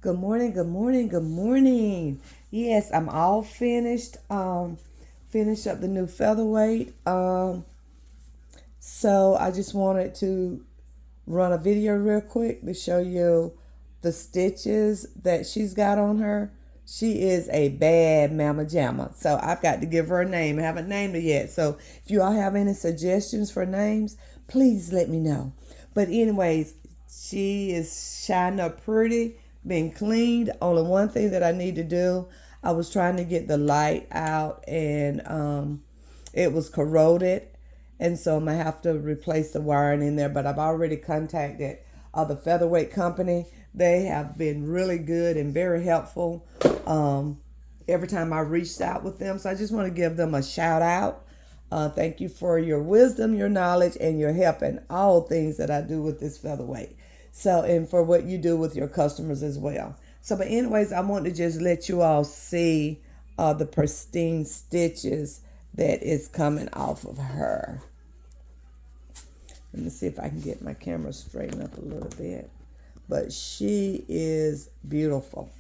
Good morning, good morning, good morning. Yes, I'm all finished. Finished up the new featherweight. So I just wanted to run a video real quick to show you the stitches that she's got on her. She is a bad mama jamma. So I've got to give her a name. I haven't named her yet. So if you all have any suggestions for names, please let me know. But anyways, she is shining up pretty, been cleaned. Only one thing that I need to do, I was trying to get the light out and it was corroded. And so I'm going to have to replace the wiring in there. But I've already contacted the featherweight company. They have been really good and very helpful every time I reached out with them. So I just want to give them a shout out. Thank you for your wisdom, your knowledge, and your help in all things that I do with this featherweight. So, and for what you do with your customers as well. So, but anyways, I want to just let you all see the pristine stitches that is coming off of her. Let me see if I can get my camera straightened up a little bit. But she is beautiful.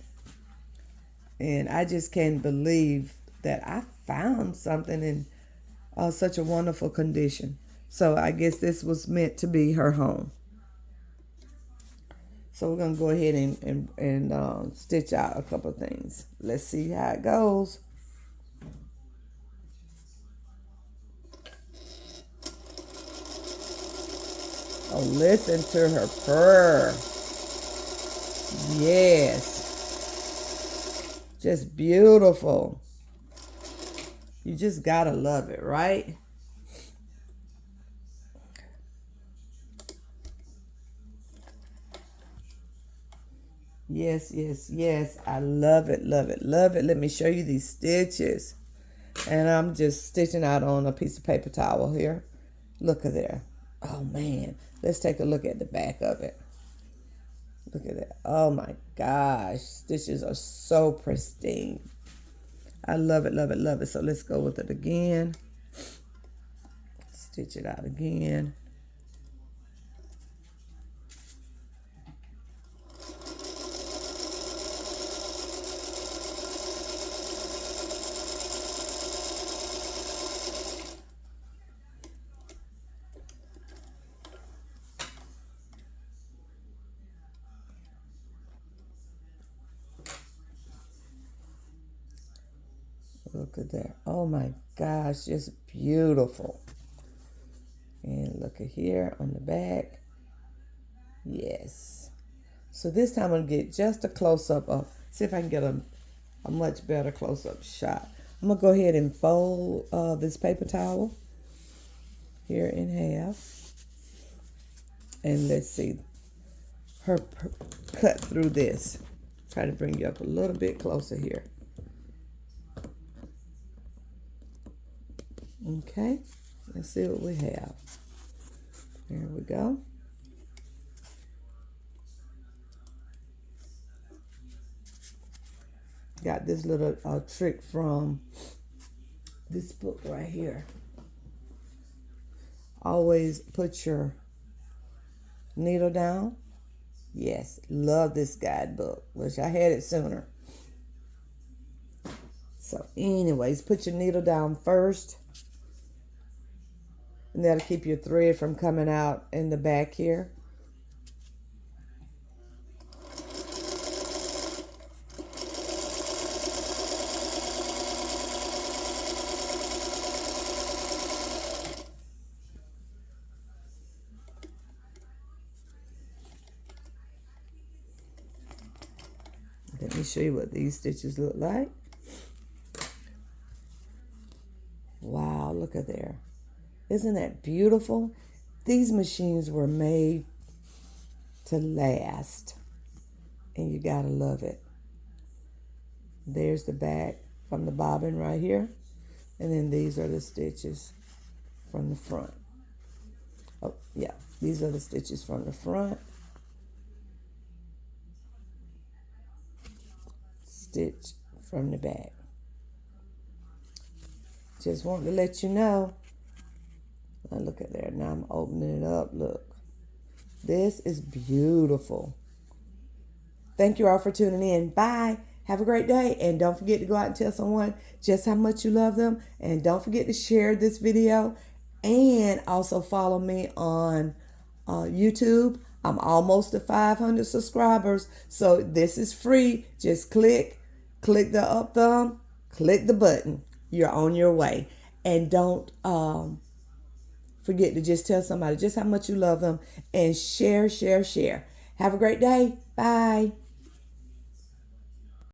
And I just can't believe that I found something in such a wonderful condition. So I guess this was meant to be her home. So we're going to go ahead and stitch out a couple of things. Let's see how it goes. Oh, listen to her purr. Yes. Just beautiful. You just gotta love it, right? Yes, yes, yes. I love it, love it, love it. Let me show you these stitches. And I'm just stitching out on a piece of paper towel here. Look at there. Oh, man. Let's take a look at the back of it. Look at that. Oh, my gosh. Stitches are so pristine. I love it, love it, love it. So let's go with it again. Stitch it out again. Look at that. Oh my gosh, just beautiful. And look at here on the back. Yes. So this time I'm going to get just a close-up of, see if I can get a much better close-up shot. I'm going to go ahead and fold this paper towel here in half. And let's see her cut through this. Try to bring you up a little bit closer here. Okay, let's see what we have. There we go. Got this little trick from this book right here. Always put your needle down. Yes, love this guidebook. Wish I had it sooner. So anyways, put your needle down first. And that'll keep your thread from coming out in the back here. Let me show you what these stitches look like. Wow, look at there. Isn't that beautiful? These machines were made to last. And you gotta love it. There's the back from the bobbin right here. And then these are the stitches from the front. Oh, yeah. These are the stitches from the front. Stitch from the back. Just want to let you know. Now look at there. Now I'm opening it up. Look. This is beautiful. Thank you all for tuning in. Bye. Have a great day. And don't forget to go out and tell someone just how much you love them. And don't forget to share this video. And also follow me on YouTube. I'm almost to 500 subscribers. So this is free. Just click the up thumb, click the button. You're on your way. And don't forget to just tell somebody just how much you love them and share. Have a great day. Bye.